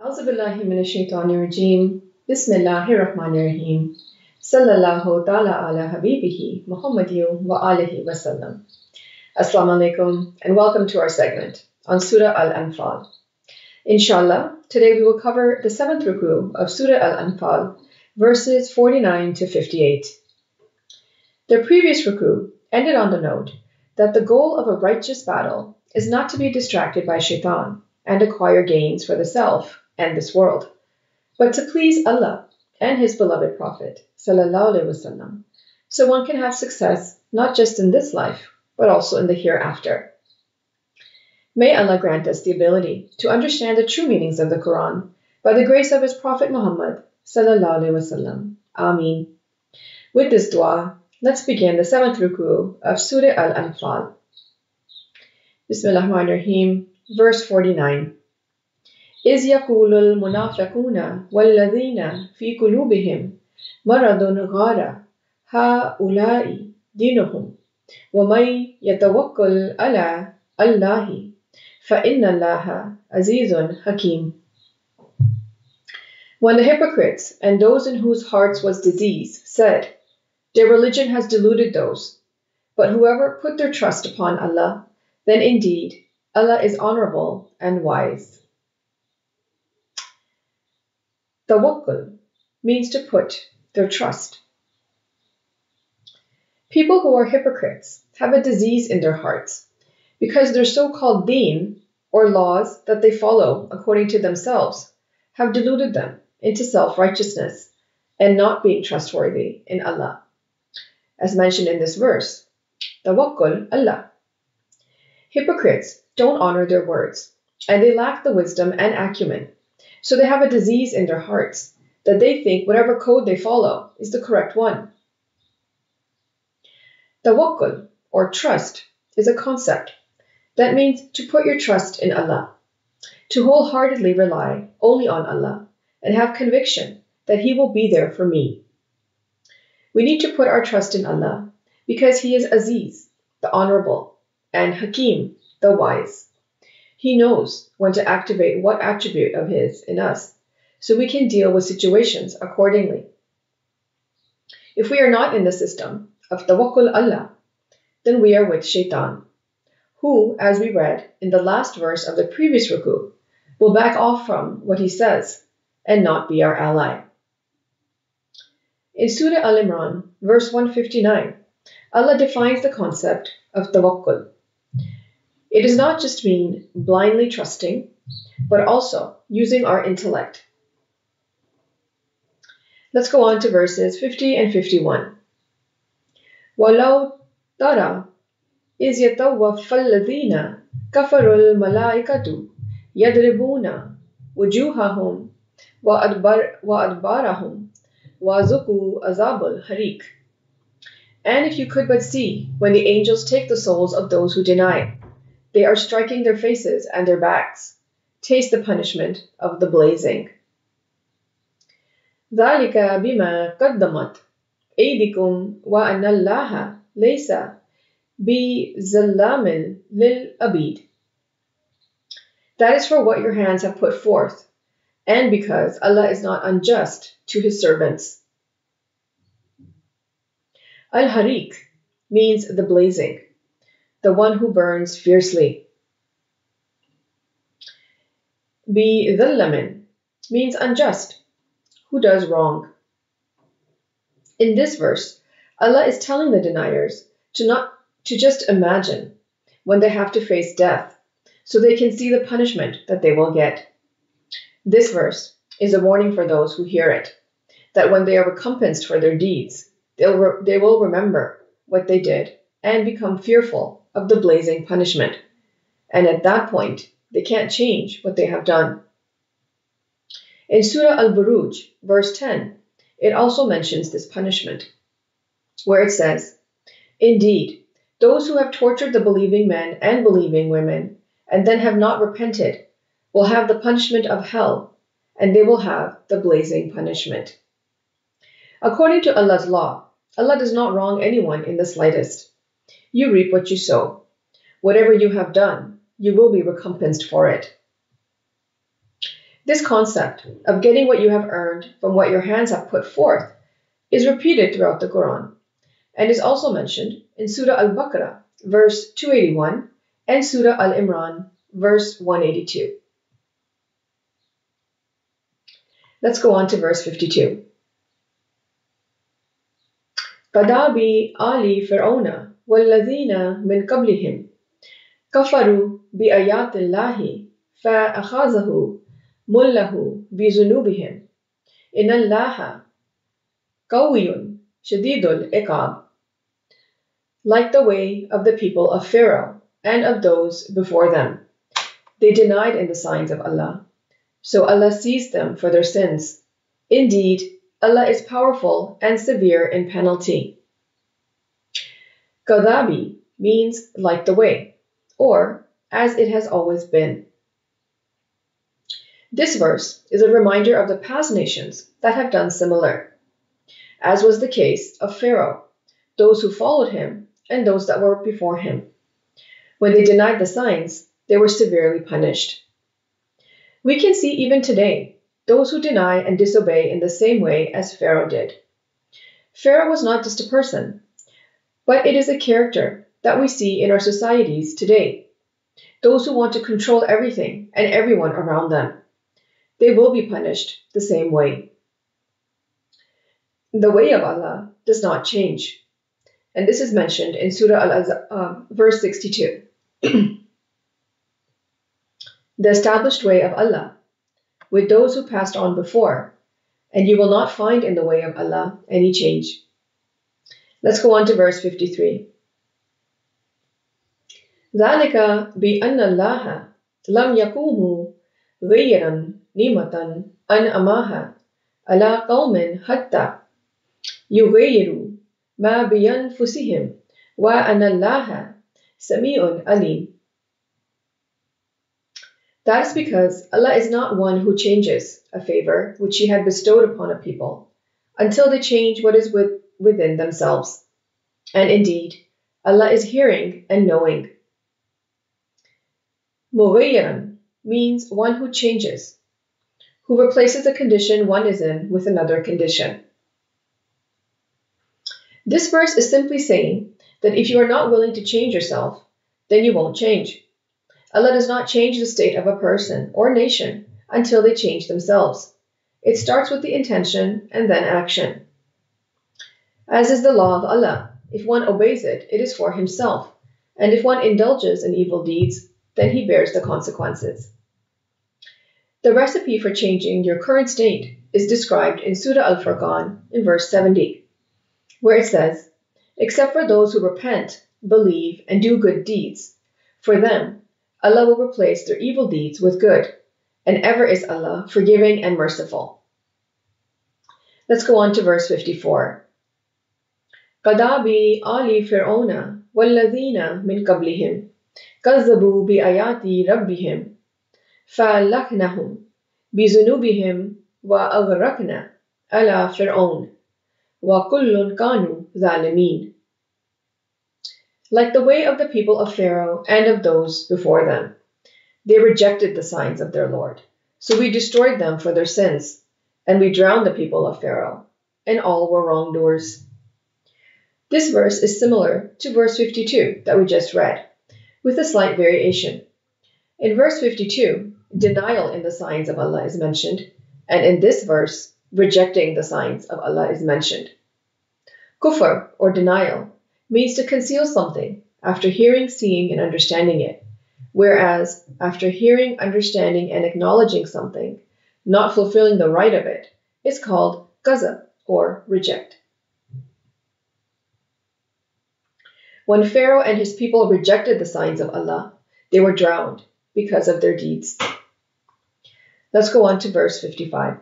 أعوذ بالله من الشيطان الرجيم بسم الله الرحمن الرحيم صلى الله تعالى على حبيبه محمد وآله وسلم. Assalamu alaikum and welcome to our segment on Surah Al-Anfal. Inshallah, today we will cover the 7th Ruku of Surah Al-Anfal, verses 49 to 58. The previous Ruku ended on the note that the goal of a righteous battle is not to be distracted by Shaitan and acquire gains for the self and this world, but to please Allah and His beloved Prophet sallallahu alaihi wasallam, so one can have success not just in this life, but also in the hereafter. May Allah grant us the ability to understand the true meanings of the Quran by the grace of His Prophet Muhammad sallallahu alaihi wasallam. Ameen. With this dua, let's begin the 7th Ruku of Surah Al-Anfal. Bismillahirrahmanirrahim, verse 49. إذ يقول المنافقون والذين في قلوبهم مرض غار هؤلاء دينهم ومن يتوكل على الله فإن الله عزيز حكيم. When the hypocrites and those in whose hearts was disease said, "Their religion has deluded those, but whoever put their trust upon Allah, then indeed Allah is honorable and wise." Tawakkul means to put their trust. People who are hypocrites have a disease in their hearts because their so-called deen, or laws that they follow according to themselves, have deluded them into self-righteousness and not being trustworthy in Allah. As mentioned in this verse, Tawakkul Allah. Hypocrites don't honor their words, and they lack the wisdom and acumen. So they have a disease in their hearts that they think whatever code they follow is the correct one. Tawakkul, or trust, is a concept that means to put your trust in Allah, to wholeheartedly rely only on Allah and have conviction that He will be there for me. We need to put our trust in Allah because He is Aziz, the honorable, and Hakim, the wise. He knows when to activate what attribute of His in us, so we can deal with situations accordingly. If we are not in the system of Tawakkul Allah, then we are with Shaitan, who, as we read in the last verse of the previous Ruku, will back off from what he says and not be our ally. In Surah Al-Imran, verse 159, Allah defines the concept of Tawakkul. It does not just mean blindly trusting, but also using our intellect. Let's go on to verses 50 and 51. وَلَوْ تَرَى إِذْ يَتَوَفَّى الَّذِينَ كَفَرُوا الْمَلَائِكَةُ يَضْرِبُونَ وُجُوهَهُمْ وَأَدْبَارَهُمْ وَذُوقُوا عَذَابَ الْحَرِيقِ. And if you could but see when the angels take the souls of those who deny, they are striking their faces and their backs. Taste the punishment of the blazing. ذَلِكَ بِمَا قَدَّمَتْ أَيْدِكُمْ وَأَنَّ اللَّهَ لَيْسَ بِظَلَّامٍ لِلْعَبِيدِ. That is for what your hands have put forth, and because Allah is not unjust to His servants. Al-Hariq means the blazing, the one who burns fiercely. Bi-dhallamin means unjust, who does wrong. In this verse, Allah is telling the deniers to just imagine when they have to face death, so they can see the punishment that they will get. This verse is a warning for those who hear it, that when they are recompensed for their deeds, they will remember what they did and become fearful of the blazing punishment. And at that point, they can't change what they have done. In Surah Al-Buruj, verse 10, it also mentions this punishment, where it says, "Indeed, those who have tortured the believing men and believing women, and then have not repented, will have the punishment of hell, and they will have the blazing punishment." According to Allah's law, Allah does not wrong anyone in the slightest. You reap what you sow. Whatever you have done, you will be recompensed for it. This concept of getting what you have earned from what your hands have put forth is repeated throughout the Quran and is also mentioned in Surah Al-Baqarah, verse 281, and Surah Al-Imran, verse 182. Let's go on to verse 52. قَدَابِ آلِ فِرْعَوْنَ وَالَّذِينَ مِنْ قَبْلِهِمْ كَفَرُوا بِآيَاتِ اللَّهِ فَأَخَذَهُ مُلَّهُ بِذُنُوبِهِمْ إِنَّ اللَّهَ قَوِيٌّ شَدِيدُ الْعِقَابِ. Like the way of the people of Pharaoh and of those before them, they denied in the signs of Allah, so Allah seized them for their sins. Indeed, Allah is powerful and severe in penalty. Qadabi means like the way, or as it has always been. This verse is a reminder of the past nations that have done similar, as was the case of Pharaoh, those who followed him and those that were before him. When they denied the signs, they were severely punished. We can see even today those who deny and disobey in the same way as Pharaoh did. Pharaoh was not just a person, but it is a character that we see in our societies today. Those who want to control everything and everyone around them, they will be punished the same way. The way of Allah does not change. And this is mentioned in Surah Al-Azab, verse 62. The established way of Allah, with those who passed on before, and you will not find in the way of Allah any change. Let's go on to verse 53. ذَلِكَ بِأَنَّ اللَّهَ لَمْ يَكُونْهُ غَيْرًا نِعْمَةً أَنْعَمَهَا عَلَى قَوْمٍ حَتَّى يُغَيِّرُوا مَا بِأَنفُسِهِمْ وَأَنَّ اللَّهَ سَمِيعٌ عَلِيمٌ. That is because Allah is not one who changes a favor which He had bestowed upon a people until they change what is within themselves. And indeed, Allah is hearing and knowing. Mughayyiran means one who changes, who replaces a condition one is in with another condition. This verse is simply saying that if you are not willing to change yourself, then you won't change. Allah does not change the state of a person or nation until they change themselves. It starts with the intention and then action. As is the law of Allah, if one obeys it, it is for himself, and if one indulges in evil deeds, then he bears the consequences. The recipe for changing your current state is described in Surah Al-Furqan in verse 70, where it says, "Except for those who repent, believe, and do good deeds, for them Allah will replace their evil deeds with good, and ever is Allah forgiving and merciful." Let's go on to verse 54. قَدَابِ آلِ فِرْعَوْنَ وَالَّذِينَ مِنْ قَبْلِهِمْ كَذَّبُوا بِآيَاتِ رَبِّهِمْ فَأَهْلَكْنَاهُمْ بِذُنُوبِهِمْ وَأَغْرَقْنَا آلَ فِرْعَوْنَ وَكُلٌّ كَانُوا ظَالِمِينَ. Like the way of the people of Pharaoh and of those before them, they rejected the signs of their Lord, so we destroyed them for their sins, and we drowned the people of Pharaoh, and all were wrongdoers. This verse is similar to verse 52 that we just read, with a slight variation. In verse 52, denial in the signs of Allah is mentioned, and in this verse, rejecting the signs of Allah is mentioned. Kufr, or denial, means to conceal something after hearing, seeing, and understanding it, whereas after hearing, understanding, and acknowledging something, not fulfilling the right of it, is called qazab, or reject. When Pharaoh and his people rejected the signs of Allah, they were drowned because of their deeds. Let's go on to verse 55.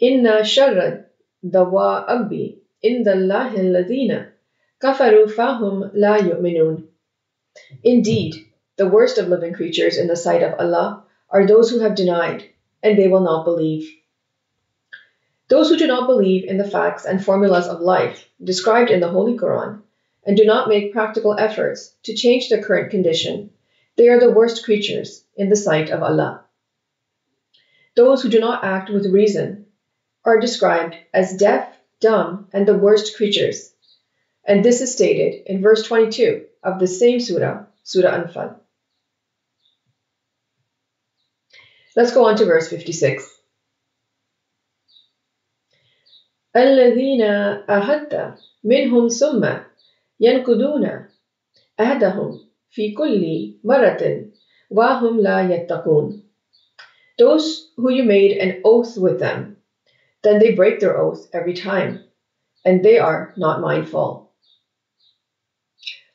Inna sharra dawa'abi indallahi alladhina kafaru fahum la yu'minun. Indeed, the worst of living creatures in the sight of Allah are those who have denied, and they will not believe. Those who do not believe in the facts and formulas of life described in the Holy Quran and do not make practical efforts to change their current condition, they are the worst creatures in the sight of Allah. Those who do not act with reason are described as deaf, dumb, and the worst creatures. And this is stated in verse 22 of the same surah, Surah Al-Anfal. Let's go on to verse 56. الذين أهدت منهم ثم ينقضون عهدهم في كل مرة وهم لا يتقون. Those who you made an oath with them, then they break their oath every time, and they are not mindful.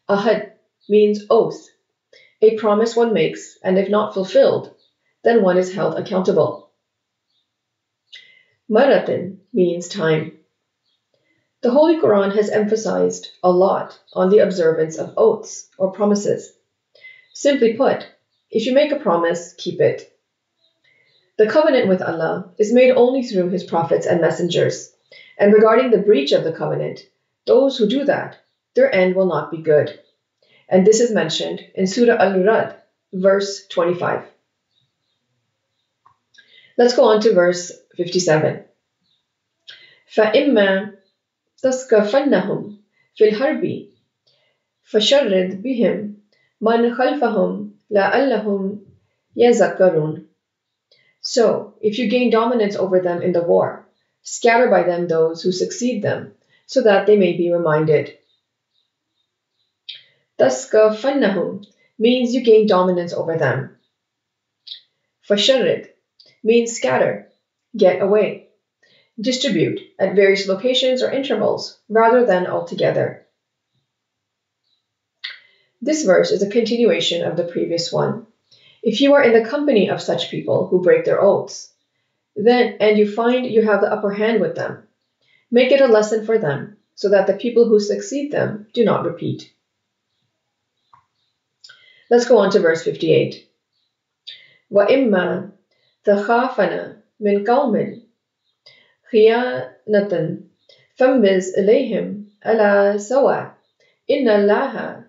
Ahad means oath, a promise one makes, and if not fulfilled, then one is held accountable. Maratin means time. The Holy Quran has emphasized a lot on the observance of oaths or promises. Simply put, if you make a promise, keep it. The covenant with Allah is made only through His prophets and messengers, and regarding the breach of the covenant, those who do that, their end will not be good. And this is mentioned in Surah Al-Rad, verse 25. Let's go on to verse 57. فَإِمَّا تَسْكَفَنَّهُمْ فِي الْحَرْبِ فَشَرِّدْ بِهِمْ مَنْ خَلْفَهُمْ لَعَلَّهُمْ يَذَكَّرُونَ. So, if you gain dominance over them in the war, scatter by them those who succeed them, so that they may be reminded. تَسْكَفَنَّهُمْ means you gain dominance over them. فَشَرِّدْ means scatter, get away. Distribute at various locations or intervals, rather than altogether. This verse is a continuation of the previous one. If you are in the company of such people who break their oaths, and you find you have the upper hand with them, make it a lesson for them, so that the people who succeed them do not repeat. Let's go on to verse 58. وَإِمَّا تَخَافَنَ مِنْ قَوْمٍ خِيَانَةً فَانبِذْ إِلَيْهِمْ عَلَى سَوَاءٍ إِنَّ اللَّهَ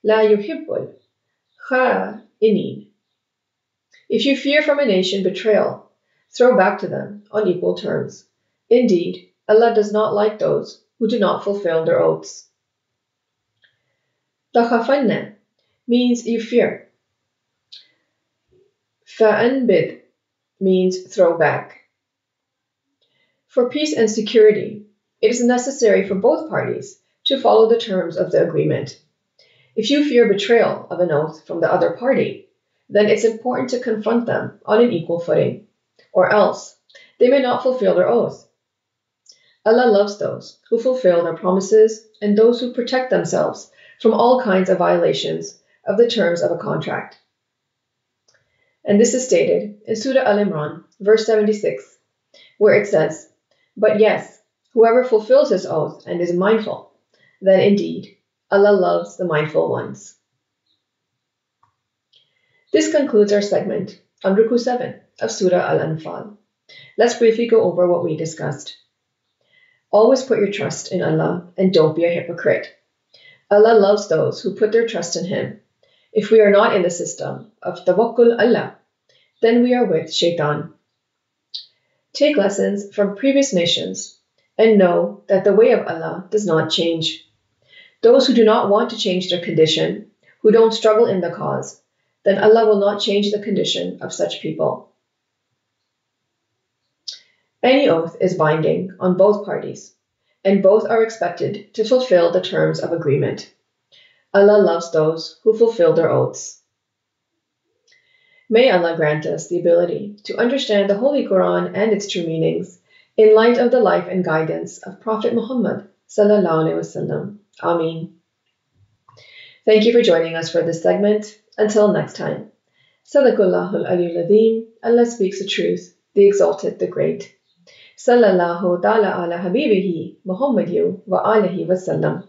لَا يُحِبُّ الْخَائِنِينَ. If you fear from a nation betrayal, throw back to them on equal terms. Indeed, Allah does not like those who do not fulfill their oaths. تَخَافَنَّ means you fear. فَأَنْبِذْ means throw back. For peace and security, it is necessary for both parties to follow the terms of the agreement. If you fear betrayal of an oath from the other party, then it's important to confront them on an equal footing, or else they may not fulfill their oath. Allah loves those who fulfill their promises and those who protect themselves from all kinds of violations of the terms of a contract. And this is stated in Surah Al-Imran, verse 76, where it says, "But yes, whoever fulfills his oath and is mindful, then indeed Allah loves the mindful ones." This concludes our segment on Ruku 7 of Surah Al-Anfal. Let's briefly go over what we discussed. Always put your trust in Allah and don't be a hypocrite. Allah loves those who put their trust in Him. If we are not in the system of Tawakkul Allah, then we are with Shaitan. Take lessons from previous nations and know that the way of Allah does not change. Those who do not want to change their condition, who don't struggle in the cause, then Allah will not change the condition of such people. Any oath is binding on both parties, and both are expected to fulfill the terms of agreement. Allah loves those who fulfill their oaths. May Allah grant us the ability to understand the Holy Quran and its true meanings in light of the life and guidance of Prophet Muhammad sallallahu alaihi wasallam. Ameen. Thank you for joining us for this segment. Until next time. Sadaqallahul Aliyyul Azim. Allah speaks the truth, the exalted, the great. Sallallahu ta'ala ala habibihi Muhammadin wa alihi wa sallam.